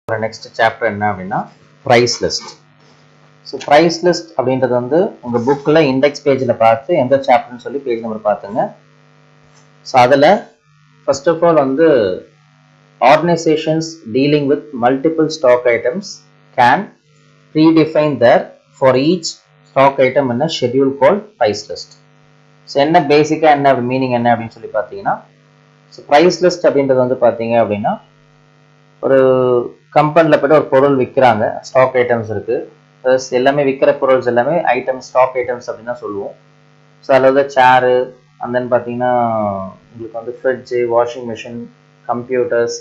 next chapter என்ன அப்படின்னா price list. So price list அப்படின்றது வந்து உங்க புக்ல இண்டெக்ஸ் பேஜ்ல பார்த்து எந்த சாப்டர்னு சொல்லி பேஜ் நம்பர் பார்த்துங்க. ஸோ அதில் ஃபர்ஸ்ட் ஆஃப் ஆல் வந்து organizations dealing with multiple stock items can predefine their for each stock item in a schedule called price list. So என்ன பேசிக்காக என்ன மீனிங் என்ன அப்படின்னு சொல்லி பார்த்தீங்கன்னா, ஸோ ப்ரைஸ் லிஸ்ட் அப்படின்றது வந்து பார்த்தீங்க அப்படின்னா ஒரு கம்பெனியில் போய்ட்டு ஒரு பொருள் விற்கிறாங்க, ஸ்டாக் ஐட்டம்ஸ் இருக்குது, எல்லாமே விற்கிற பொருள்ஸ் எல்லாமே ஐட்டம்ஸ் ஸ்டாக் ஐட்டம்ஸ் அப்படின்னு தான் சொல்லுவோம். ஸோ அதில் வந்து சேரு அண்ட் தென் பார்த்தீங்கன்னா உங்களுக்கு வந்து fridge, washing machine, computers,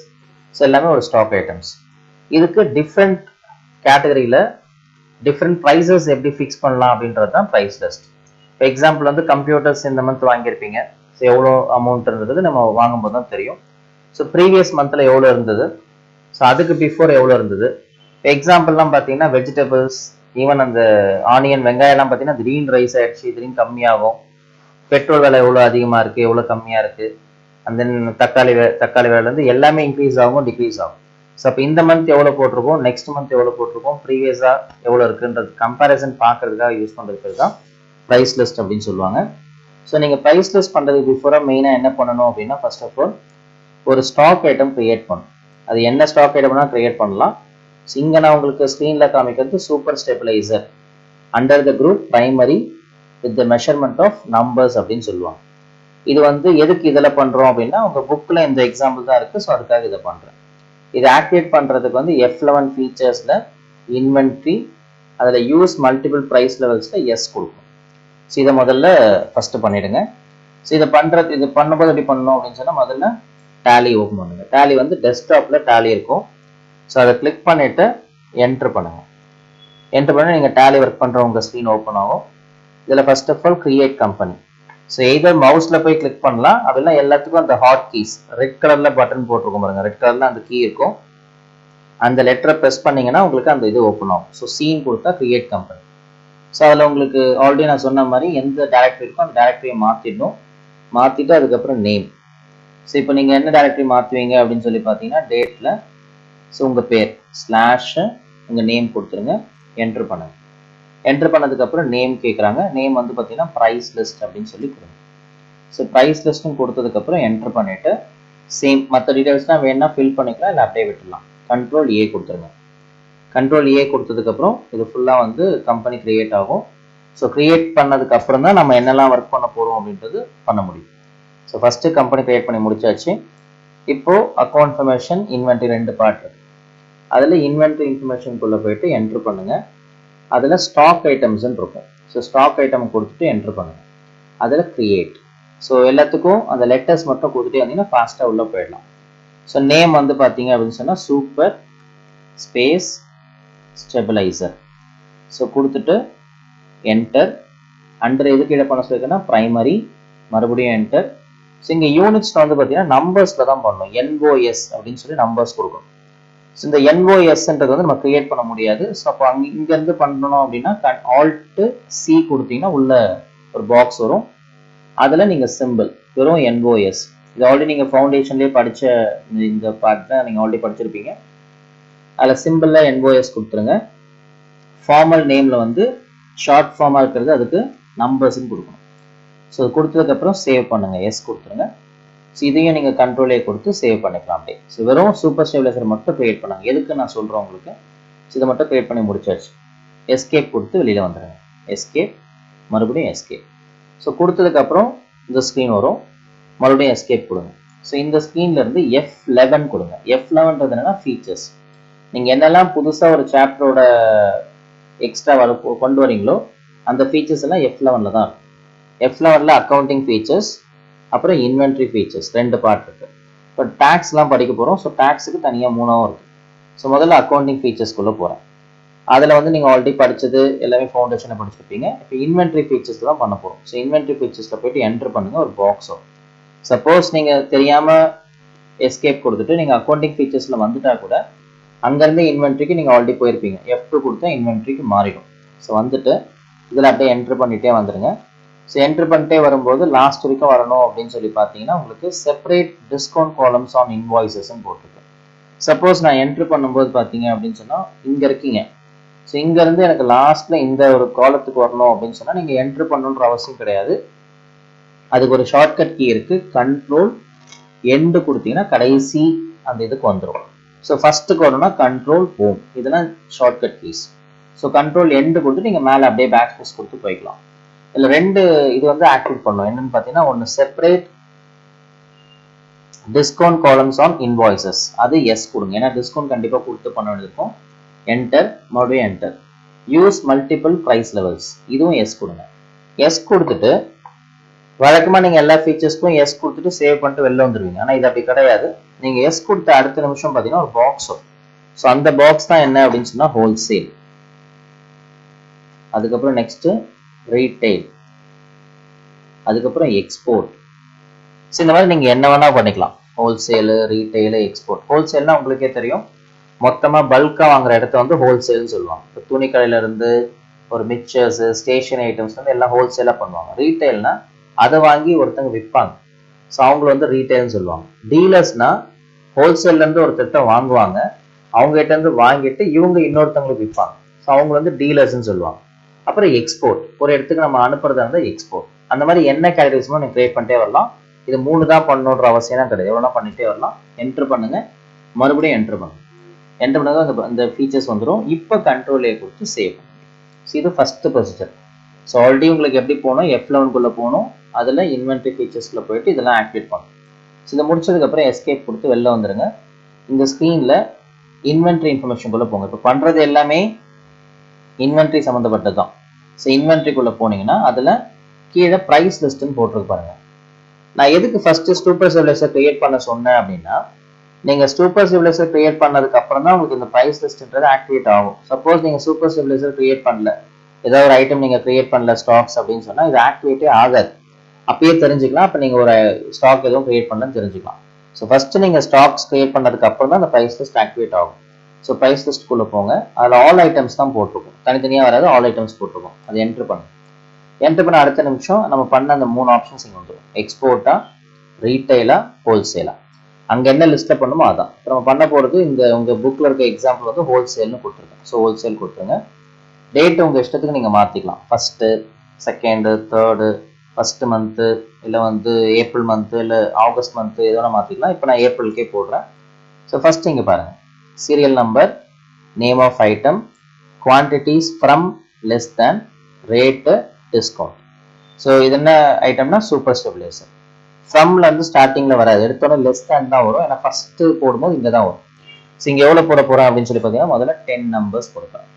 so எல்லாமே ஒரு ஸ்டாக் ஐட்டம்ஸ். இதுக்கு டிஃப்ரெண்ட் கேட்டகரியில் டிஃப்ரெண்ட் ப்ரைஸஸ் எப்படி ஃபிக்ஸ் பண்ணலாம் அப்படின்றது தான் ப்ரைஸ் லிஸ்ட். இப்போ எக்ஸாம்பிள் வந்து கம்ப்யூட்டர்ஸ் இந்த மந்த் வாங்கியிருப்பீங்க, ஸோ எவ்வளோ அமௌண்ட் இருந்தது நம்ம வாங்கும்போது தான் தெரியும். ஸோ ப்ரீவியஸ் மந்தில் எவ்வளோ இருந்தது, ஸோ அதுக்கு பிஃபோர் எவ்வளோ இருந்தது. இப்போ எக்ஸாம்பிள்லாம் பார்த்தீங்கன்னா வெஜிடபிள்ஸ், ஈவன் அந்த ஆனியன், வெங்காயம்லாம் பார்த்தீங்கன்னா திடீர்னு ரைஸ் ஆகிடுச்சு, திடீர்னு கம்மியாகும். பெட்ரோல் விலை எவ்வளோ அதிகமாக இருக்குது, எவ்வளோ கம்மியாக இருக்குது. அண்ட் தென் தக்காளி விலைலேருந்து எல்லாமே இன்க்ரீஸ் ஆகும், டிக்ரீஸ் ஆகும். ஸோ அப்போ இந்த மந்த் எவ்வளோ போட்டிருக்கோம், நெக்ஸ்ட் மந்த் எவ்வளோ போட்டிருக்கோம், ப்ரீவியஸாக எவ்வளோ இருக்குன்றது கம்பேரிசன் பார்க்கறதுக்காக யூஸ் பண்ணுறதுக்கு தான் ப்ரைஸ் லிஸ்ட் அப்படின்னு சொல்லுவாங்க. ஸோ நீங்கள் ப்ரைஸ் லிஸ்ட் பண்ணுறதுக்கு பிஃபோராக மெயினாக என்ன பண்ணணும் அப்படின்னா, ஃபர்ஸ்ட் ஆஃப் ஆல் ஒரு ஸ்டாக் ஐட்டம் க்ரியேட் பண்ணணும். அது என்ன ஸ்டாக் ஐட்டம்னா க்ரியேட் பண்ணலாம். ஸோ இங்கே நான் உங்களுக்கு ஸ்க்ரீனில் காமிக்கிறது super stabilizer under the group primary with the measurement of numbers அப்படின்னு சொல்லுவாங்க. இது வந்து எதுக்கு இதில் பண்ணுறோம் அப்படின்னா, உங்கள் புக்கில் இந்த எக்ஸாம்பிள் தான் இருக்குது, ஸோ அதுக்காக இதை பண்ணுறேன். இதை ஆக்டிவேட் பண்ணுறதுக்கு வந்து F11 ஃபீச்சர்ஸில் இன்வென்ட்ரி, அதில் யூஸ் மல்டிபிள் ப்ரைஸ் லெவல்ஸில் எஸ் கொடுக்கும். ஸோ இதை முதல்ல ஃபஸ்ட்டு பண்ணிவிடுங்க. ஸோ இது பண்ணும்போது எப்படி பண்ணணும் அப்படின்னு சொன்னால், முதல்ல டேலி ஓப்பன் பண்ணுங்கள். டேலி வந்து டெஸ்க்டாப்பில் டேலி இருக்கும். ஸோ அதை கிளிக் பண்ணிவிட்டு என்ட்ரு பண்ணுங்கள். என்ட்ரு பண்ணி நீங்கள் டேலி ஒர்க் பண்ணுற உங்கள் ஸ்க்ரீன் ஓப்பன் ஆகும். இதில் first of all create company. So either மவுஸில் போய் கிளிக் பண்ணலாம், அப்படின்னா எல்லாத்துக்கும் அந்த ஹாட் கீஸ் ரெட் கலரில் பட்டன் போட்டிருக்கும் பாருங்க, ரெட் கலரில் அந்த கீ இருக்கும். அந்த லெட்டரை ப்ரெஸ் பண்ணிங்கன்னா உங்களுக்கு அந்த இது ஓப்பன் ஆகும். ஸோ சீன் கொடுத்தா கிரியேட் கம்பெனி. ஸோ அதில் உங்களுக்கு ஆல்ரெடி நான் சொன்ன மாதிரி எந்த டேரக்டரி இருக்கோ அந்த டேரக்டரியை மாற்றிடணும். மாற்றிட்டு அதுக்கப்புறம் நேம். ஸோ இப்போ நீங்கள் என்ன டேரக்டரி மாற்றுவீங்க அப்படின்னு சொல்லி பார்த்தீங்கன்னா, டேட்டில் ஸோ உங்கள் பேர் ஸ்லாஷ் உங்கள் நேம் கொடுத்துருங்க, என்ட்ரு பண்ணுங்க. என்ட்ரு பண்ணதுக்கப்புறம் நேம் கேட்குறாங்க. நேம் வந்து பார்த்தீங்கன்னா ப்ரைஸ் லிஸ்ட் அப்படின்னு சொல்லி கொடுங்க. ஸோ ப்ரைஸ் லிஸ்ட்டும் கொடுத்ததுக்கப்புறம் என்ட்ரு பண்ணிவிட்டு சேம் மற்ற டீட்டெயில்ஸ்லாம் வேணும்னா ஃபில் பண்ணிக்கலாம், இல்லை அப்படியே விட்டுடலாம். கண்ட்ரோல் ஏ கொடுத்துருங்க. கண்ட்ரோல் ஏ கொடுத்ததுக்கப்புறம் இது ஃபுல்லாக வந்து கம்பெனி க்ரியேட் ஆகும். ஸோ க்ரியேட் பண்ணதுக்கப்புறம் தான் நம்ம என்னெல்லாம் ஒர்க் பண்ண போகிறோம் அப்படின்றது பண்ண முடியும். ஸோ ஃபஸ்ட்டு கம்பெனி க்ரியேட் பண்ணி முடிச்சாச்சு. இப்போது அக்கௌண்ட் இன்ஃபர்மேஷன், இன்வென்ட்ரி ரெண்டு பார்ட் இருக்குது. அதில் இன்வென்ட்ரி இன்ஃபர்மேஷனுக்குள்ளே போய்ட்டு என்ட்ரு பண்ணுங்கள். அதில் ஸ்டாக் ஐட்டம்ஸ்ன்னு இருக்கும். ஸோ ஸ்டாக் ஐட்டம் கொடுத்துட்டு என்ட்ரு பண்ணுங்கள். அதில் க்ரியேட். ஸோ எல்லாத்துக்கும் அந்த லெட்டர்ஸ் மட்டும் கொடுத்துட்டே வந்தீங்கன்னா ஃபாஸ்ட்டாக உள்ளே போயிடலாம். ஸோ நேம் வந்து பார்த்தீங்க அப்படின்னு சொன்னால் சூப்பர் ஸ்பேஸ் ஸ்டெபிளைசர். ஸோ கொடுத்துட்டு என்டர். அண்டர் எது கீழே பண்ண சொல்லியிருக்கேன்னா ப்ரைமரி, மறுபடியும் என்டர். ஸோ இங்கே யூனிட்ஸ் வந்து பார்த்தீங்கன்னா நம்பர்ஸில் தான் பண்ணணும். NOS அப்படின்னு சொல்லி நம்பர்ஸ் கொடுக்கணும். ஸோ இந்த NOSன்றது வந்து நம்ம கிரியேட் பண்ண முடியாது. ஸோ அப்போ இங்கேருந்து பண்ணணும் அப்படின்னா Alt C கொடுத்தீங்கன்னா உள்ள ஒரு பாக்ஸ் வரும். அதில் நீங்கள் சிம்பிள் வெறும் NOS, இது ஆல்ரெடி நீங்கள் ஃபவுண்டேஷன்லேயே படித்த இந்த பார்ட் தான் நீங்கள் ஆல்ரெடி படிச்சிருப்பீங்க. அதில் சிம்பிளில் NOS கொடுத்துருங்க. ஃபார்மல் நேமில் வந்து ஷார்ட் ஃபார்மாக இருக்கிறது அதுக்கு நம்பர்ஸ்ன்னு கொடுக்கணும். ஸோ கொடுத்ததுக்கப்புறம் சேவ் பண்ணுங்கள், எஸ் கொடுத்துருங்க. ஸோ இதையும் நீங்கள் கண்ட்ரோலே கொடுத்து சேவ் பண்ணிக்கலாம் அப்படியே. ஸோ வெறும் சூப்பர் ஸ்டெபிளைசர் மட்டும் க்ரியேட் பண்ணாங்க. எதுக்கு நான் சொல்கிறேன் உங்களுக்கு, ஸோ இதை மட்டும் க்ரியேட் பண்ணி முடிச்சாச்சு. எஸ்கேப் கொடுத்து வெளியில் வந்துடுங்க. எஸ்கேப், மறுபடியும் எஸ்கேப். ஸோ கொடுத்ததுக்கப்புறம் இந்த ஸ்க்ரீன் வரும், மறுபடியும் எஸ்கேப் கொடுங்க. ஸோ இந்த ஸ்க்ரீன்லேருந்து F11 கொடுங்க. F11ன்றது என்னன்னா ஃபீச்சர்ஸ். நீங்கள் என்னெல்லாம் புதுசாக ஒரு சாப்டரோட எக்ஸ்ட்ரா கொண்டு வரீங்களோ அந்த ஃபீச்சர்ஸ் எல்லாம் F11 தான் இருக்கும். F11ல் அக்கௌண்டிங் ஃபீச்சர்ஸ், அப்புறம் இன்வென்ட்ரி ஃபீச்சர்ஸ் ரெண்டு பார்ட் இருக்குது. இப்போ டேக்ஸ்லாம் படிக்க போகிறோம். ஸோ டேக்ஸுக்கு தனியாக மூணாவும் இருக்குது. ஸோ முதல்ல அக்கௌண்டிங் ஃபீச்சர்ஸ்குள்ளே போகிறேன். அதில் வந்து நீங்கள் ஆல்ரெடி படித்தது எல்லாமே ஃபவுண்டேஷனை படிச்சிருப்பீங்க. இப்போ இன்வென்ட்ரி ஃபீச்சர்ஸ் தான் பண்ண போகிறோம். ஸோ இன்வென்ட்ரி ஃபீச்சர்ஸில் போய்ட்டு என்ட்ரு பண்ணுங்கள், ஒரு பாக்ஸ் வரும். சப்போஸ் நீங்கள் தெரியாமல் எஸ்கேப் கொடுத்துட்டு நீங்கள் அக்கௌண்டிங் ஃபீச்சர்ஸில் வந்துட்டால் கூட அங்கேருந்து இன்வென்ட்ரிக்கு நீங்கள் ஆல்ரெடி போயிருப்பீங்க. F2 கொடுத்தா இன்வென்ட்ரிக்கு மாறிடும். ஸோ வந்துட்டு இதில் அப்படியே என்ட்ரு பண்ணிகிட்டே வந்துடுங்க. ஸோ என்ட்ரு பண்ணிட்டே வரும்போது லாஸ்ட் வரைக்கும் வரணும் அப்படின்னு சொல்லி பார்த்தீங்கன்னா உங்களுக்கு செப்பரேட் டிஸ்கவுண்ட் காலம்ஸ் ஆன் இன்வாய்ஸஸ்ன்னு போட்டிருக்கு. சப்போஸ் நான் என்ட்ரு பண்ணும்போது பார்த்தீங்க அப்படின்னு சொன்னால் இங்கே இருக்கீங்க. ஸோ இங்கேருந்து எனக்கு லாஸ்ட்டில் இந்த ஒரு காலத்துக்கு வரணும் அப்படின்னு சொன்னால் நீங்கள் என்ட்ரு பண்ணணுன்ற அவசியம் கிடையாது. அதுக்கு ஒரு ஷார்ட்கட் கீ இருக்குது. கண்ட்ரோல் எண்டு கொடுத்தீங்கன்னா கடைசி அந்த இதுக்கு வந்துடும். ஸோ ஃபஸ்ட்டுக்கு வரணும்னா கண்ட்ரோல் ஹோம், இதெல்லாம் shortcut keys. So control end கொடுத்து நீங்கள் மேலே அப்படியே பேக் ஸ்பேஸ் கொடுத்து போய்க்கலாம். இதில் ரெண்டு இது வந்து ஆக்டிவேட் பண்ணணும். என்னன்னு பார்த்தீங்கன்னா ஒன்று separate discount columns on invoices, அது எஸ் கொடுங்க. ஏன்னா டிஸ்கவுண்ட் கண்டிப்பாக கொடுத்து பண்ண வேண்டியிருக்கும். என்டர், மறுபடியும் enter. Use multiple price levels, இதுவும் எஸ் கொடுங்க. எஸ் கொடுத்துட்டு வழக்கமாக நீங்கள் எல்லா ஃபீச்சர்ஸ்க்கும் எஸ் கொடுத்துட்டு சேவ் பண்ணிட்டு வெளில வந்துடுவீங்க. ஆனால் இது அப்படி கிடையாது. நீங்கள் எஸ் கொடுத்த அடுத்த நிமிஷம் பார்த்தீங்கன்னா ஒரு பாக்ஸ் வரும். ஸோ அந்த பாக்ஸ் தான் என்ன அப்படின்னு சொன்னால் ஹோல்சேல். அதுக்கப்புறம் நெக்ஸ்ட் ரீட்டைல், அதுக்கப்புறம் எக்ஸ்போர்ட். ஸோ இந்த மாதிரி நீங்கள் என்ன வேணால் பண்ணிக்கலாம். Wholesale, retail, export. ஹோல்சேல்னா உங்களுக்கே தெரியும், மொத்தமாக பல்காக வாங்குற இடத்த வந்து ஹோல்சேல்னு சொல்லுவாங்க. இப்போ துணி கடையிலேருந்து ஒரு மிக்சர்ஸு, ஸ்டேஷனரி ஐட்டம்ஸ் வந்து எல்லாம் ஹோல்சேலாக பண்ணுவாங்க. ரீட்டைல்னா அதை வாங்கி ஒருத்தங்க விற்பாங்க. ஸோ அவங்கள வந்து ரீட்டைல்னு சொல்லுவாங்க. டீலர்ஸ்னா ஹோல்சேல்லேருந்து ஒரு திட்டம் வாங்குவாங்க, அவங்ககிட்டேருந்து வாங்கிட்டு இவங்க இன்னொருத்தவங்களுக்கு விற்பாங்க. ஸோ அவங்க வந்து டீலர்ஸ்ன்னு சொல்லுவாங்க. அப்புறம் எக்ஸ்போர்ட், ஒரு இடத்துக்கு நம்ம அனுப்புறதா இருந்தால் எக்ஸ்போர்ட். அந்த மாதிரி என்ன கேட்டகரிஸ்மோ நீங்கள் கிரியேட் பண்ணிட்டே வரலாம். இது 3 தான் பண்ணணுன்ற அவசியம் கிடையாது, எவ்வளோ பண்ணிட்டே வரலாம். என்ட்ரு பண்ணுங்க, மறுபடியும் என்ட்ரு பண்ணுங்க. என்ட்ரு பண்ணால் அந்த ஃபீச்சர்ஸ் வந்துடும். இப்போ கண்ட்ரோல் ஏ கொடுத்து சேவ் பண்ணுங்க. ஸோ இது ஃபஸ்ட்டு ப்ரொசீஜர். ஸோ ஆல்ரெடி உங்களுக்கு எப்படி போகணும், F11 போகணும், அதில் இன்வென்ட்ரி ஃபீச்சர்ஸில் போயிட்டு இதெல்லாம் ஆக்டிவேட் பண்ணணும். ஸோ இதை முடிச்சதுக்கப்புறம் எஸ்கேப் கொடுத்து வெளில வந்துடுங்க. இந்த ஸ்க்ரீனில் இன்வென்ட்ரி இன்ஃபர்மேஷனுக்குள்ளே போங்க. இப்போ பண்ணுறது எல்லாமே இன்வென்ட்ரி சம்மந்தப்பட்டது தான். ஸோ இன்வென்ட்ரிக்குள்ளே போனீங்கன்னா அதில் கீழே ப்ரைஸ் லிஸ்ட்டுன்னு போட்டிருக்கு பாருங்க. நான் எதுக்கு ஃபஸ்ட்டு சூப்பர் ஸ்டெபிலைசர் கிரியேட் பண்ண சொன்னேன் அப்படின்னா, நீங்கள் சூப்பர் ஸ்டெபிலைசர் கிரியேட் பண்ணதுக்கு அப்புறம் தான் உங்களுக்கு இந்த ப்ரைஸ் லிஸ்ட்ன்றது ஆக்டிவேட் ஆகும். சப்போஸ் நீங்கள் சூப்பர் ஸ்டெபிலைசர் கிரியேட் பண்ணல, ஏதாவது ஒரு ஐட்டம் நீங்கள் கிரியேட் பண்ணல ஸ்டாக்ஸ் அப்படின்னு சொன்னால் இது ஆக்டிவேட்டே ஆகாது. அப்பயே தெரிஞ்சுக்கலாம். அப்போ நீங்கள் ஒரு ஸ்டாக் எதுவும் கிரியேட் பண்ணலன்னு தெரிஞ்சுக்கலாம். ஸோ ஃபஸ்ட்டு நீங்கள் ஸ்டாக்ஸ் கிரியேட் பண்ணதுக்கு அப்புறம் தான் அந்த ப்ரைஸ் லிஸ்ட் ஆக்டிவேட் ஆகும். ஸோ ப்ரைஸ் லிஸ்ட்குள்ளே போங்க. அதில் ஆல் ஐட்டம்ஸ் தான் போட்டிருக்கும், தனித்தனியாக வராது, ஆல் ஐட்டம்ஸ் போட்டிருக்கும். அது என்ட்ரு பண்ணுங்க. என்ட்ரு பண்ண அடுத்த நிமிஷம் நம்ம பண்ண அந்த 3 ஆப்ஷன்ஸ் இங்கே வந்துடும். எக்ஸ்போர்ட்டா, ரீட்டைலா, ஹோல்சேலா. அங்கே என்ன லிஸ்ட்டில் பண்ணுமோ அதான். இப்போ நம்ம பண்ண போகிறது இந்த உங்கள் புக்கில் இருக்க எக்ஸாம்பிள் வந்து ஹோல்சேல்னு கொடுத்துருக்கேன். ஸோ ஹோல்சேல் கொடுத்துருங்க. டேட்டு உங்கள் இஷ்டத்துக்கு நீங்கள் மாற்றிக்கலாம். First, second, third, first month, இல்லை வந்து ஏப்ரல் மந்த்து, இல்லை ஆகஸ்ட் மந்த்து, எதோட மாற்றிக்கலாம். இப்போ நான் ஏப்ரலுக்கே போடுறேன். ஸோ ஃபஸ்ட்டு இங்கே பாருங்கள், serial number, name of item, quantities from, less than, rate, discount. So இது என்ன ஐட்டம்னா சூப்பர் ஸ்டெபிலைசர். ஃப்ரம்ல இருந்து ஸ்டார்டிங்கில் வராது, எடுத்தோட லெஸ் தேன் தான் வரும். ஏன்னா ஃபஸ்ட்டு போடும்போது இங்கே தான் வரும். ஸோ இங்கே எவ்வளோ போட போகிறேன் அப்படின்னு சொல்லி பார்த்தீங்கன்னா முதல்ல 10 நம்பர்ஸ் கொடுக்குறேன்.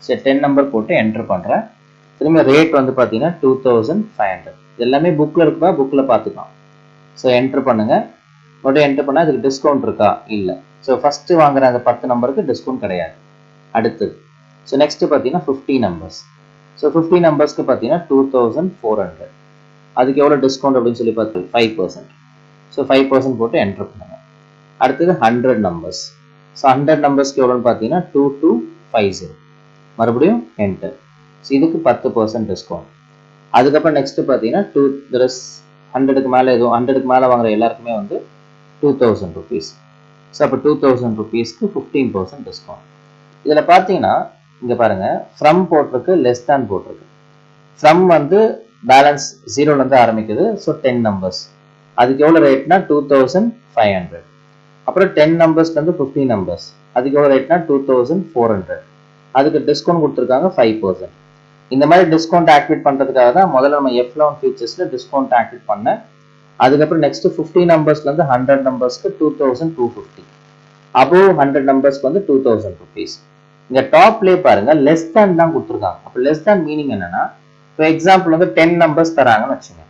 சரி, 10 நம்பர் போட்டு என்ட்ரு பண்ணுறேன். திரும்ப ரேட் வந்து பார்த்தீங்கன்னா 2500. எல்லாமே புக்கில் இருக்குதா, புக்கில் பார்த்துக்கலாம். ஸோ என்ட்ரு பண்ணுங்கள். மறுபடியும் என்ட்ரு பண்ணால் இதுக்கு டிஸ்கவுண்ட் இருக்கா, இல்லை. ஸோ ஃபஸ்ட்டு வாங்குற அந்த 10 நம்பருக்கு டிஸ்கவுண்ட் கிடையாது. அடுத்தது ஸோ நெக்ஸ்ட்டு பார்த்தீங்கன்னா 50 நம்பர்ஸ். ஸோ 50 நம்பர்ஸ்க்கு பார்த்தீங்கன்னா 2400. அதுக்கு எவ்வளோ டிஸ்கவுண்ட் அப்படின்னு சொல்லி பார்த்து 5%. ஸோ 5% போட்டு என்ட்ரு பண்ணுங்கள். அடுத்தது 100 நம்பர்ஸ். ஸோ 100 நம்பர்ஸ்க்கு எவ்வளோன்னு பார்த்தீங்கன்னா 2250. மறுபடியும் என்டர். ஸோ இதுக்கு 10% டிஸ்கவுண்ட். அதுக்கப்புறம் நெக்ஸ்ட்டு பார்த்தீங்கன்னா 100க்கு மேலே எதுவும் 100க்கு மேலே வாங்குற எல்லாருக்குமே வந்து 2000 ருபீஸ். ஸோ அப்போ 2000 ருபீஸ்க்கு 15% டிஸ்கவுண்ட். இதில் பார்த்தீங்கன்னா இங்கே பாருங்கள், ஃப்ரம் போட்டிருக்கு, லெஸ் தேன் போட்டிருக்கு. ஃப்ரம் வந்து பேலன்ஸ் 0லேருந்து ஆரம்பிக்குது. So 10 numbers. அதுக்கு எவ்வளோ ரேட்னா 2500. அப்புறம் 10 நம்பர்ஸ்லேருந்து 50 நம்பர்ஸ். அதுக்கு எவ்வளோ ரேட்னா 2400. அதுக்கு டிஸ்கவுண்ட் கொடுத்துருக்காங்க 5%. இந்த மாதிரி டிஸ்கவுண்ட் ஆக்டிவேட் பண்ணுறதுக்காக தான் முதல்ல நம்ம F11 ஃபீச்சர்ஸில் டிஸ்கவுண்ட் ஆக்டிவேட் பண்ணேன். அதுக்கப்புறம் நெக்ஸ்ட் 50 நம்பர்ஸ்லேருந்து 100 நம்பர்ஸ்க்கு 2250. அபோவ் 100 நம்பர்ஸ்க்கு வந்து 2000 ருபீஸ். இங்கே டாப்லேயே பாருங்க லெஸ் தேன் தான் கொடுத்துருக்காங்க. அப்போ லெஸ் தேன் மீனிங் என்னன்னா, இப்போ எக்ஸாம்பிள் வந்து 10 நம்பர்ஸ் தராங்கன்னு வச்சுங்க.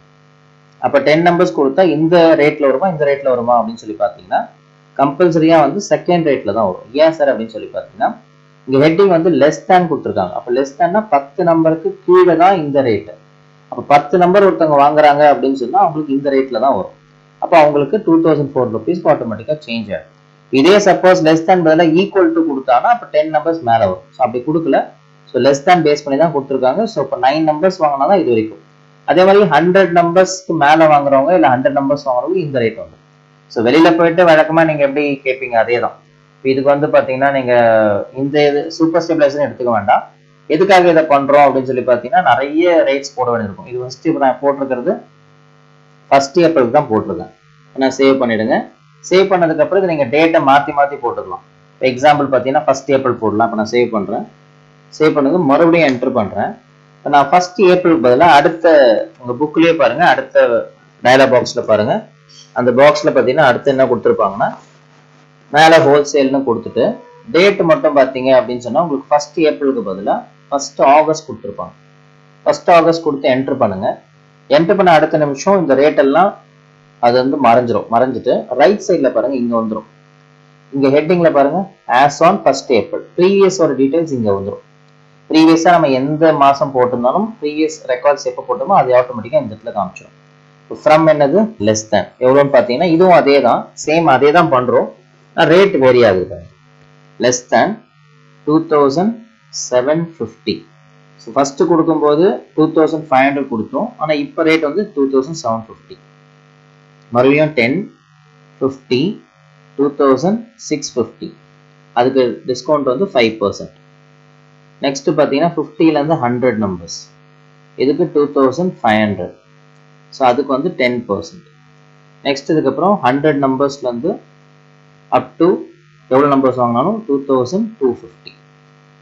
அப்போ 10 நம்பர்ஸ் கொடுத்தா இந்த ரேட்டில் வருமா, இந்த ரேட்டில் வருமா அப்படின்னு சொல்லி பார்த்தீங்கன்னா கம்பல்சரியாக வந்து செகண்ட் ரேட்டில் தான் வரும். ஏன் சார் அப்படின்னு சொல்லி பார்த்தீங்கன்னா இங்கே ஹெட்டிங் வந்து லெஸ் தேன் கொடுத்துருக்காங்க. அப்போ லெஸ் தேன்னா 10 நம்பருக்கு கீழே தான் இந்த ரேட்டு. அப்போ 10 நம்பர் ஒருத்தவங்க வாங்குறாங்க அப்படின்னு சொன்னால் அவங்களுக்கு இந்த ரேட்டில் தான் வரும். அப்போ அவங்களுக்கு 2004 ருபீஸ்க்கு ஆட்டோமேட்டிக்காக சேஞ்ச் ஆகும். இதே சப்போஸ் லெஸ் தேன் பதிலாக ஈக்குவல் டு கொடுத்தாங்கன்னா அப்போ 10 நம்பர்ஸ் மேலே வரும். ஸோ அப்படி கொடுக்கல. ஸோ லெஸ் தேன் பேஸ் பண்ணி தான் கொடுத்துருக்காங்க. ஸோ இப்போ 9 நம்பர்ஸ் வாங்கினா தான் இது வரைக்கும். அதே மாதிரி 100 நம்பர்ஸ்க்கு மேலே வாங்குறவங்க இல்லை 100 நம்பர்ஸ் வாங்குறவங்க இந்த ரேட் வந்து. ஸோ வெளியில் போயிட்டு வழக்கமாக நீங்கள் எப்படி கேட்பீங்க, அதே தான். இதுக்கு வந்து பாத்தீங்கன்னா நீங்க இந்த சூப்பர் ஸ்டெபிலைசர் எடுத்துக்க வேண்டாம். எதுக்காக இதை பண்றோம் அப்படின்னு சொல்லி பாத்தீங்கன்னா நிறைய ரேட்ஸ் போட வேண்டியிருக்கும். இது ஃபர்ஸ்ட் இப்போ நான் போட்டிருக்கிறது ஃபர்ஸ்ட் ஏப்ரலுக்கு தான் போட்டிருக்கேன். நான் சேவ் பண்ணிடுங்க. சேவ் பண்ணதுக்கு அப்புறம் இது நீங்க டேட்டை மாத்தி போட்டுக்கலாம். இப்போ எக்ஸாம்பிள் பாத்தீங்கன்னா ஃபர்ஸ்ட் ஏப்ரல் போடலாம். இப்போ நான் சேவ் பண்றேன். சேவ் பண்ணது மறுபடியும் என்டர் பண்றேன். இப்போ நான் ஃபர்ஸ்ட் ஏப்ரல் பதிலாக அடுத்த உங்க புக்லயே பாருங்க, அடுத்த டயலாக் பாக்ஸ்ல பாருங்க. அந்த பாக்ஸ்ல பாத்தீங்கன்னா அடுத்து என்ன கொடுத்துருப்பாங்கன்னா மேல ஹோல்சேல்னு கொடுத்துட்டு டேட் மட்டும் பாத்தீங்க அப்படின்னு சொன்னா உங்களுக்கு ஃபர்ஸ்ட் ஏப்ரலுக்கு பதிலாக ஃபர்ஸ்ட் ஆகஸ்ட் கொடுத்துருப்பாங்க. ஃபர்ஸ்ட் ஆகஸ்ட் கொடுத்து என்டர் பண்ணுங்க. என்டர் பண்ண அடுத்த நிமிஷம் இந்த ரேட் எல்லாம் அது வந்து மறைஞ்சிட்டு ரைட் சைட்ல பாருங்க இங்க வந்துடும். இங்க ஹெட்டிங்ல பாருங்க as on first April previous ஒரு டீடைல்ஸ் இங்க வந்துடும். ப்ரீவியஸா நம்ம எந்த மாசம் போட்டிருந்தாலும் ப்ரீவியஸ் ரெக்கார்ட்ஸ் எப்போ போட்டோமோ அது ஆட்டோமேட்டிக்கா இந்த இடத்துல காமிச்சிடும். ஃப்ரம் என்னது லெஸ் தேன் எவ்வளோன்னு பார்த்தீங்கன்னா இதுவும் அதே தான், சேம் அதே தான் பண்றோம். ரேட் வேரி ஆகுது. Less than 2750. ஸோ ஃபர்ஸ்ட் கொடுக்கும்போது 2500 கொடுத்தோம், ஆனால் இப்போ ரேட் வந்து 2750. மறுபடியும் 10, 50, 2650. அதுக்கு டிஸ்கவுண்ட் வந்து 5%. நெக்ஸ்ட் பார்த்தீங்கன்னா 50லேருந்து 100 நம்பர்ஸ், இதுக்கு 2500. ஸோ அதுக்கு வந்து 10%. நெக்ஸ்ட் இதுக்கப்புறம் 100 நம்பர்ஸ்லேருந்து அப் டு எவ்வளோ நம்பர்ஸ் வாங்கினாலும் 2250.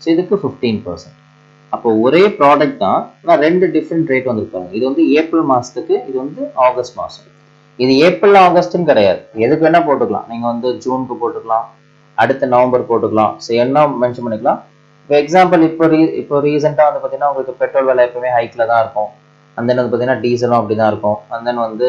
ஸோ இதுக்கு 15%. அப்போ ஒரே ப்ராடக்ட் தான், ஆனால் ரெண்டு டிஃப்ரெண்ட் ரேட் வந்துருப்பாங்க. இது வந்து ஏப்ரல் மாதத்துக்கு, இது வந்து ஆகஸ்ட் மாதம். இது ஏப்ரல் ஆகஸ்ட்னு கிடையாது, எதுக்கு வேணா போட்டுக்கலாம். நீங்கள் வந்து ஜூனுக்கு போட்டுக்கலாம், அடுத்த நவம்பர் போட்டுக்கலாம். ஸோ என்ன மென்ஷன் பண்ணிக்கலாம். இப்போ எக்ஸாம்பிள் இப்போ ரீசெண்டாக வந்து பார்த்தீங்கன்னா உங்களுக்கு பெட்ரோல் விலை எப்பவுமே ஹைக்கில் தான் இருக்கும். அந்த தென் வந்து பார்த்தீங்கன்னா டீசலும் அப்படி தான் இருக்கும். அந்த தென் வந்து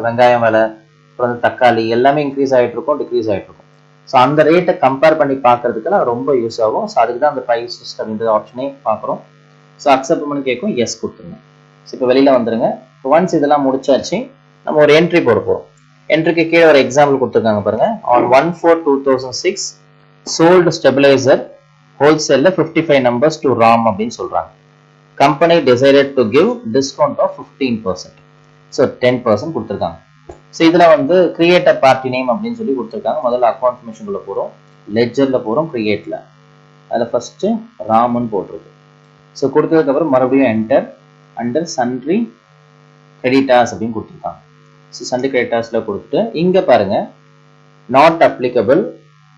வெங்காயம் விலை, அப்புறம் வந்து தக்காளி எல்லாமே இன்க்ரீஸ் ஆகிட்டு இருக்கும், டிக்ரீஸ் ஆகிட்டு இருக்கும். ஸோ அந்த ரேட்டை கம்பேர் பண்ணி பார்க்கறதுக்கு நான் ரொம்ப யூஸ் ஆகும். ஸோ அதுக்கு தான் அந்த ப்ரைஸ் லிஸ்ட் அப்படின்ற ஆப்ஷனே பார்க்குறோம். ஸோ அக்செப்ட் பண்ணி கேட்கும், எஸ் கொடுத்துருங்க. ஸோ இப்போ வெளியில் வந்துருங்க. இப்போ ஒன்ஸ் இதெல்லாம் முடிச்சாச்சு, நம்ம ஒரு என்ட்ரி போட போகிறோம். என்ட்ரிக்கு கீழே ஒரு எக்ஸாம்பிள் கொடுத்துருக்காங்க பாருங்க. ஆன் 1/4/2006 சோல்டு ஸ்டெபிலைசர் ஹோல்சேலில் 55 நம்பர்ஸ் டு ராம் அப்படின்னு சொல்கிறாங்க. Company decided to give discount of 15%. So 10% கொடுத்துருக்காங்க. ஸோ இதில் வந்து கிரியேட் அ பார்ட்டி நேம் அப்படின்னு சொல்லி கொடுத்துருக்காங்க. முதல்ல அக்கௌண்ட் இன்ஃபர்மேஷனுக்குள்ள போகிறோம், லெட்ஜரில் போகிறோம், கிரியேட்டில் அதில் ஃபஸ்ட்டு ராமன் போட்டிருக்கு. ஸோ கொடுத்ததுக்கப்புறம் மறுபடியும் என்டர் அண்டர் சன்ட்ரி கிரெடிட்டாஸ் அப்படின்னு கொடுத்துருக்காங்க. ஸோ சன்ட்ரி கிரெடிட்டாஸில் கொடுத்துட்டு இங்கே பாருங்கள் not applicable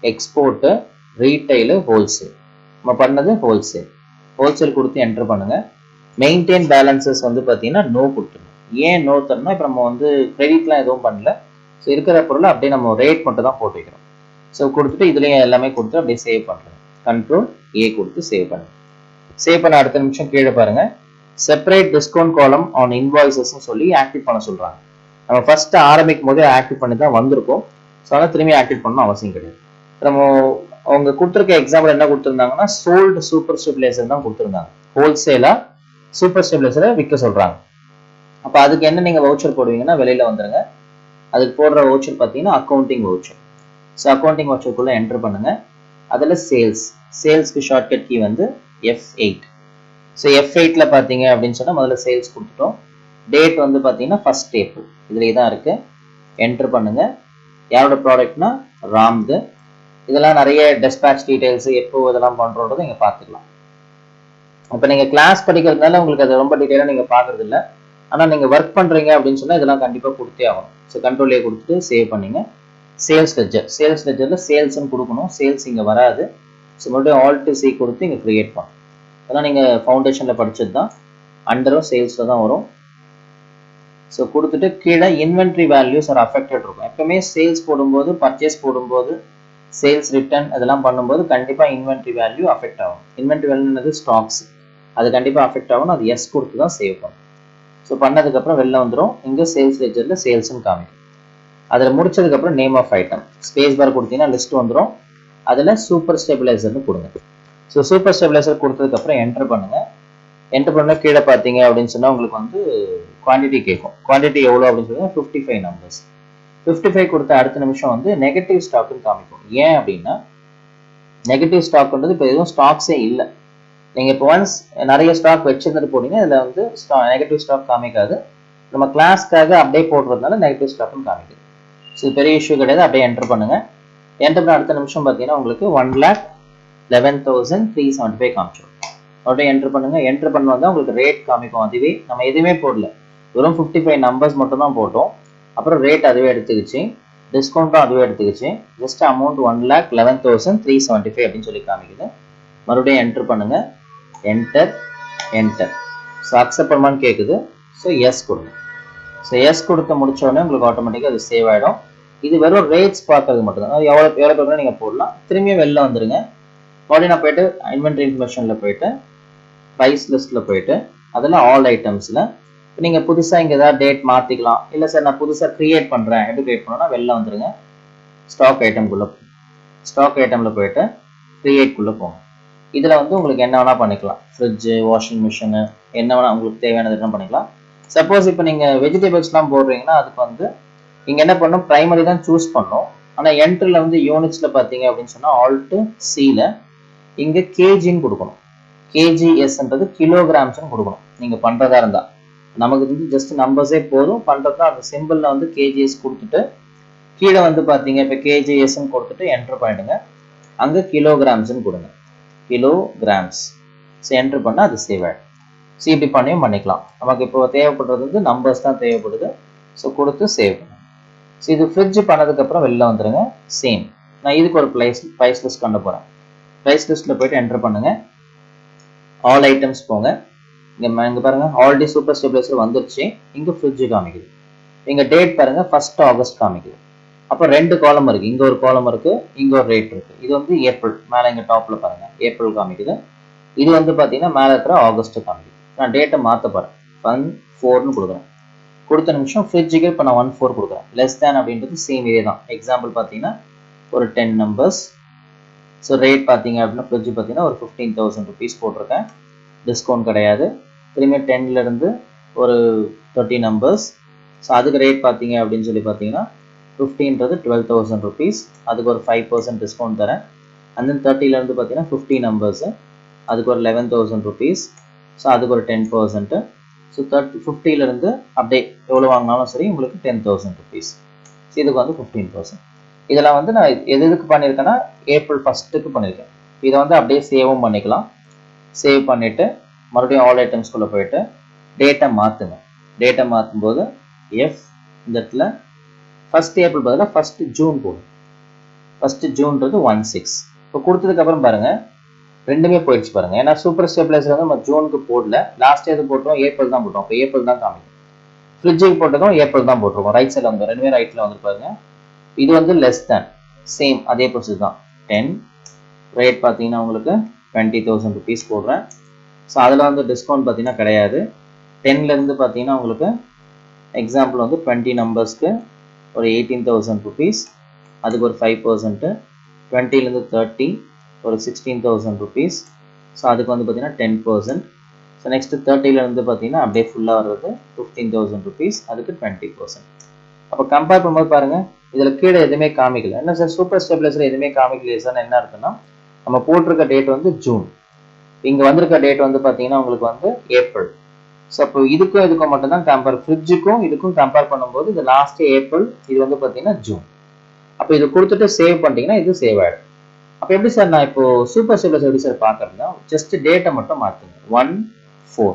export retail wholesale. நம்ம பண்ணது ஹோல்சேல் கொடுத்து என்டர் பண்ணுங்க. மெயின்டைன் பேலன்சஸ் வந்து பார்த்தீங்கன்னா நோ கொடுத்துருங்க. ஏன் நோ தரணும், இப்போ நம்ம வந்து கிரெடிட்லாம் எதுவும் பண்ணல. ஸோ இருக்கிற பொருளை அப்படியே நம்ம ரேட் மட்டும் தான் போட்டு வைக்கிறோம். ஸோ கொடுத்துட்டு இதுலேயும் எல்லாமே கொடுத்து அப்படியே சேவ் பண்ணுறோம். கண்ட்ரோல் ஏ கொடுத்து சேவ் பண்ணுங்க. சேவ் பண்ண அடுத்த நிமிஷம் கீழே பாருங்க செப்பரேட் டிஸ்கவுண்ட் காலம் ஆன் இன்வாய்சஸ்ன்னு சொல்லி ஆக்டிவ் பண்ண சொல்கிறாங்க. நம்ம ஃபர்ஸ்ட் ஆரம்பிக்கும் போதே ஆக்டிவ் பண்ணி தான் வந்திருக்கோம். ஸோ அதனால் திரும்பி ஆக்டிவ் பண்ணணும் அவசியம் கிடையாது. நம்ம அவங்க கொடுத்துருக்க எக்ஸாம்பிள் என்ன கொடுத்துருந்தாங்கன்னா சோல்டு சூப்பர் ஸ்டெபிலைசர் தான் கொடுத்துருந்தாங்க. ஹோல்சேலா சூப்பர் ஸ்டெபிலைசரை விற்க சொல்றாங்க. அப்போ அதுக்கு என்ன நீங்க வவுச்சர் போடுவீங்கன்னா வெளியில வந்துருங்க. அதுக்கு போடுற வவுச்சர் பார்த்தீங்கன்னா அக்கௌண்டிங் வவுச்சர். ஸோ அக்கௌண்டிங் வவுச்சருக்குள்ள என்டர் பண்ணுங்க. அதில் சேல்ஸ்க்கு ஷார்ட்கட் கீ வந்து F8. ஸோ F8ல பார்த்தீங்க அப்படின்னு சொன்னால் முதல்ல சேல்ஸ் கொடுத்துட்டோம். டேட் வந்து பார்த்தீங்கன்னா ஃபர்ஸ்ட் ஏப்ரல் இதுலேயே தான் இருக்கு. என்டர் பண்ணுங்க. யாரோட ப்ராடக்ட்னா ராம்து. இதெல்லாம் நிறைய டெஸ்பேட்ச் டீடைல்ஸ் எப்போ இதெல்லாம் பண்றோன்றதை நீங்க பார்த்துக்கலாம். இப்போ நீங்க கிளாஸ் படிக்கிறதுனால உங்களுக்கு அது ரொம்ப டீடைலா நீங்க பார்க்கறது இல்லை. ஆனால் நீங்க ஒர்க் பண்றீங்க அப்படின்னு சொன்னா இதெல்லாம் கண்டிப்பா கொடுத்தே ஆகணும். ஸோ கண்ட்ரோல் ஏ கொடுத்துட்டு சேவ் பண்ணீங்க. சேல்ஸ் லெட்ஜர்ல சேல்ஸ்ன்னு கொடுக்கணும். சேல்ஸ் இங்க வராது. ஸோ மறுபடியும் ஆல்ட் சி கொடுத்து இங்க கிரியேட் பண்ணணும். அதெல்லாம் நீங்க ஃபவுண்டேஷன்ல படிச்சது தான். அண்டரும் சேல்ஸ்ல தான் வரும். ஸோ கொடுத்துட்டு கீழே இன்வென்ட்ரி வேல்யூஸ் ஆர் அஃபெக்டட் இருக்கும். எப்பவுமே சேல்ஸ் போடும்போது, பர்ச்சேஸ் போடும்போது, சேல்ஸ் ரிட்டர்ன் இதெல்லாம் பண்ணும்போது கண்டிப்பா இன்வென்ட்ரி வேல்யூ அஃபெக்ட் ஆகும். இன்வென்ட்ரி வேல்யூன்றது ஸ்டாக்ஸ், அது கண்டிப்பா அஃபெக்ட் ஆகும். அது எஸ் கொடுத்து தான் சேவ் பண்ணும். ஸோ பண்ணதுக்கப்புறம் வெளில வந்துடும். இங்கே சேல்ஸ் லெட்ஜர்ல சேல்ஸ்ன்னு காமிக்கும். அதில் முடிச்சதுக்கப்புறம் name of item space bar கொடுத்தீங்கன்னா லிஸ்ட் வந்துடும். அதில் சூப்பர் ஸ்டெபிலைசர்னு கொடுங்க. ஸோ சூப்பர் ஸ்டெபிலைசர் கொடுத்ததுக்கப்புறம் என்டர் பண்ணுங்க. என்டர் பண்ண கீழே பார்த்தீங்க அப்படின்னு சொன்னால் உங்களுக்கு வந்து குவான்டிட்டி கேட்கும். குவான்டிட்டி எவ்வளோ அப்படின்னு சொல்லி 55 நம்பர்ஸ். 55 கொடுத்த அடுத்த நிமிஷம் வந்து நெகட்டிவ் ஸ்டாக்னு காமிக்கும். ஏன் அப்படின்னா நெகட்டிவ் ஸ்டாக்ன்றது இப்போ எதுவும் ஸ்டாக்ஸே இல்லை. நீங்கள் இப்போ ஒன்ஸ் நிறைய ஸ்டாக் வச்சிருந்துட்டு போனீங்கன்னா இதில் வந்து நெகட்டிவ் ஸ்டாக் காமிக்காது. நம்ம கிளாஸ்க்காக அப்படியே போடுறதுனால நெகட்டிவ் ஸ்டாக்னு காமிக்குது. ஸோ பெரிய இஷ்யூ கிடையாது. அப்படியே என்டர் பண்ணுங்க. என்டர் பண்ண அடுத்த நிமிஷம் பார்த்தீங்கன்னா உங்களுக்கு 1,11,375 காமிச்சிடும். மறுபடியும் என்டர் பண்ணுங்க. என்டர் பண்ண வந்தால் உங்களுக்கு ரேட் காமிக்கும். அதுவே நம்ம எதுவுமே போடல, வெறும் 55 நம்பர்ஸ் மட்டும் தான் போட்டோம். அப்புறம் ரேட் அதுவே எடுத்துக்கிச்சு, டிஸ்கவுண்ட்டும் அதுவே எடுத்துக்கிச்சு. ஜஸ்ட் அமௌண்ட் 1,11,375 அப்படின்னு சொல்லி காமிக்குது. மறுபடியும் என்டர் பண்ணுங்க. Enter enter. ஸோ அக்செப்ட் பண்ணுமான்னு கேட்குது. ஸோ எஸ் கொடுங்க. ஸோ எஸ் கொடுத்து முடிச்ச உடனே உங்களுக்கு ஆட்டோமேட்டிக்காக அது சேவ் ஆகிடும். இது வெறும் ரேட்ஸ் பார்க்கறது மட்டும்தான். எவ்வளோ பேர் நீங்கள் போடலாம். திரும்பியும் வெளில வந்துடுங்க. மறுபடியும் நான் போயிட்டு இன்வென்ட்ரி இன்ஃபர்மேஷனில் போயிட்டு ப்ரைஸ் லிஸ்ட்டில் போயிட்டு அதில் ஆல் ஐட்டம்ஸில் நீங்கள் புதுசாக இங்கே ஏதாவது டேட் மாற்றிக்கலாம். இல்லை சார் நான் புதுசாக க்ரியேட் பண்ணுறேன், எப்படி க்ரியேட் பண்ணணும்னா வெளில வந்துடுங்க. ஸ்டாக் ஐட்டம்குள்ளே ஸ்டாக் ஐட்டமில் போயிட்டு க்ரியேட்குள்ளே போங்க. இதில் வந்து உங்களுக்கு என்ன வேணால் பண்ணிக்கலாம். ஃப்ரிட்ஜு, வாஷிங் மிஷினு, என்ன வேணால் உங்களுக்கு தேவையானது என்ன பண்ணிக்கலாம். சப்போஸ் இப்போ நீங்கள் வெஜிடபிள்ஸ்லாம் போடுறீங்கன்னா அதுக்கு வந்து இங்கே என்ன பண்ணணும், ப்ரைமரி தான் சூஸ் பண்ணணும். ஆனால் என்ட்ரில் வந்து யூனிட்ஸில் பார்த்தீங்க அப்படின்னு சொன்னால் ஆல்ட்டு சியில் இங்கே கேஜின்னு கொடுக்கணும். கேஜிஎஸ்ன்றது கிலோகிராம்ஸ்ன்னு கொடுக்கணும் நீங்கள் பண்ணுறதா இருந்தால். நமக்கு வந்து ஜஸ்ட் நம்பர்ஸே போதும். பண்ணுறதா அந்த சிம்பிளில் வந்து கேஜிஎஸ் கொடுத்துட்டு கீழே வந்து பார்த்தீங்க இப்போ கேஜிஎஸ்ன்னு கொடுத்துட்டு என்ட்ரு பண்ணிடுங்க. அங்கே கிலோகிராம்ஸ்ன்னு கொடுங்க. கிலோகிராம்ஸ். ஸோ என்ட்ரு பண்ணால் அது சேவ் ஆகிடும். ஸோ இப்படி பண்ணிக்கலாம். நமக்கு இப்போ தேவைப்படுறது வந்து நம்பர்ஸ் தான் தேவைப்படுது. ஸோ கொடுத்து சேவ் பண்ணுங்க. ஸோ இது ஃப்ரிட்ஜ் பண்ணதுக்கப்புறம் வெளில வந்துடுங்க. சேம் நான் இதுக்கு ஒரு ப்ரைஸ் லிஸ்ட் கொண்டு போகிறேன். ப்ரைஸ் லிஸ்ட்டில் போய்ட்டு என்ட்ரு பண்ணுங்கள். ஆல் ஐட்டம்ஸ் போங்க. இங்கே பாருங்கள் ஆல்ரெடி சூப்பர் ஸ்டெபிலைசர் வந்துருச்சு. இங்கே ஃப்ரிட்ஜு காமிக்குது. இங்கே டேட் பாருங்கள் 1 ஆகஸ்ட் காமிக்குது. அப்போ 2 காலம் இருக்குது. இங்கே ஒரு காலம் இருக்குது, இங்கே ஒரு ரேட் இருக்குது. இது வந்து ஏப்ரல், மேலே இங்கே டாப்பில் பாருங்கள் ஏப்ரல் காமிக்குது. இது வந்து பார்த்தீங்கன்னா மேலே இருக்கிற ஆகஸ்ட் காமிக்குது. நான் டேட்டை மாற்ற போகிறேன். 1/4ன்னு கொடுக்குறேன். கொடுத்த நிமிஷம் ஃப்ரிட்ஜுக்கு இப்போ நான் 1/4 கொடுக்குறேன். லெஸ் தேன் அப்படின்றது சேம் இதே தான். எக்ஸாம்பிள் பார்த்தீங்கன்னா ஒரு 10 நம்பர்ஸ். ஸோ ரேட் பார்த்தீங்க அப்படின்னா ஃப்ரிட்ஜ் பார்த்தீங்கன்னா ஒரு 15,000 rupees போட்டிருக்கேன். டிஸ்கவுண்ட் கிடையாது. திரும்பி 10லேருந்து ஒரு 30 நம்பர்ஸ். ஸோ அதுக்கு ரேட் பார்த்தீங்க அப்படின்னு சொல்லி பார்த்தீங்கன்னா 15ன்றது 12,000 rupees. அதுக்கு ஒரு 5% டிஸ்கவுண்ட் தரேன். அண்ட் தென் 30லேருந்து பார்த்தீங்கன்னா 50 நம்பர்ஸு, அதுக்கு ஒரு 11,000 rupees. ஸோ அதுக்கு ஒரு 10%. ஸோ 50லேருந்து அப்படியே எவ்வளோ வாங்கினாலும் சரி உங்களுக்கு 10,000 rupees. ஸோ இதுக்கு வந்து 15,000. இதெல்லாம் வந்து நான் எதுக்கு பண்ணியிருக்கேன்னா ஏப்ரல் 1க்கு பண்ணியிருக்கேன். இதை வந்து அப்படியே சேவும் பண்ணிக்கலாம். சேவ் பண்ணிவிட்டு மறுபடியும் ஆல் ஐட்டம்ஸ்குள்ளே போயிட்டு டேட்டை மாற்றுங்க. டேட்டை மாற்றும்போது இந்த இடத்துல 1 ஏப்ரல் பதிலாக 1 ஜூன் போடும். 1 ஜூன்றது 16. இப்போ கொடுத்ததுக்கப்புறம் பாருங்கள் ரெண்டுமே போயிடுச்சு பாருங்கள். ஏன்னா சூப்பர் ஸ்டெபிலைசர் வந்து நம்ம ஜூனுக்கு போடல, லாஸ்ட் இயர் போட்டோம், ஏப்ரல் தான் போட்டோம். இப்போ ஏப்ரல் தான் காமிக்கும். ஃப்ரிட்ஜுக்கு போட்டதும் ஏப்ரல் தான் போட்டிருக்கோம். ரைட் சைடில் வந்து ரெண்டுமே ரைட்டில் வந்து பாருங்க. இது வந்து லெஸ் தேன் சேம் அதே ப்ரொசீஜர் தான். 10 ரேட் பார்த்தீங்கன்னா உங்களுக்கு 20,000 rupees போடுறேன். ஸோ அதில் வந்து டிஸ்கவுண்ட் பார்த்தீங்கன்னா கிடையாது. 10லேருந்து பார்த்தீங்கன்னா உங்களுக்கு எக்ஸாம்பிள் வந்து 20 நம்பர்ஸ்க்கு ஒரு 18,000 rupees. அதுக்கு ஒரு 5%. 20லேருந்து 30 ஒரு 16,000 rupees. ஸோ அதுக்கு வந்து பார்த்தீங்கன்னா 10%. ஸோ நெக்ஸ்ட்டு 30லேருந்து பார்த்தீங்கன்னா அப்படியே ஃபுல்லாக வர்றது 15,000 rupees. அதுக்கு 20%. அப்போ கம்பேர் பண்ணும்போது பாருங்கள் இதில் கீழே எதுவுமே காமிக்கல. என்ன சார் சூப்பர் ஸ்டெபிலைசர் எதுவுமே காமிக்கலையே சார், என்ன இருக்குன்னா நம்ம போட்டிருக்க டேட் வந்து ஜூன், இங்கே வந்திருக்க டேட் வந்து பார்த்தீங்கன்னா உங்களுக்கு வந்து ஏப்ரல். ஸோ அப்போ இதுக்கும் மட்டும்தான் கம்பேர், ஃப்ரிட்ஜுக்கும் இதுக்கும் கம்பேர் பண்ணும்போது இது லாஸ்ட் ஏப்ரல், இது வந்து பார்த்தீங்கன்னா ஜூன். அப்போ இது கொடுத்துட்டு சேவ் பண்ணிட்டீங்கன்னா இது சேவ் ஆகிடும். அப்போ எப்படி சார் நான் இப்போ சூப்பர் ஸ்டெபிலைசர் எப்படி சார் பார்க்குறதுனா ஜஸ்ட் டேட்டை மட்டும் மாற்றுங்க. 1/4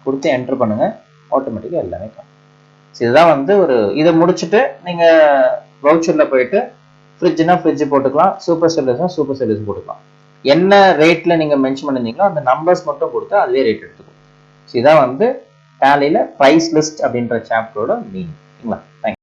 கொடுத்து என்ட்ரு பண்ணுங்க, ஆட்டோமேட்டிக்காக எல்லாமே காணும். ஸோ இதுதான் வந்து ஒரு இதை முடிச்சுட்டு நீங்கள் வவுச்சரில் போயிட்டு ஃப்ரிட்ஜ்னா ஃப்ரிட்ஜ் போட்டுக்கலாம், சூப்பர் ஸ்டெபிலைசர்னா சூப்பர் ஸ்டெபிலைசர் போட்டுக்கலாம். என்ன ரேட்டில் நீங்கள் மென்ஷன் பண்ணியிருந்தீங்களோ அந்த நம்பர்ஸ் மட்டும் கொடுத்து அதுவே ரேட் எடுத்துக்கும். ஸோ இதான் வந்து டேலியில் ப்ரைஸ் லிஸ்ட் அப்படின்ற சாப்டரோட மீனிங்.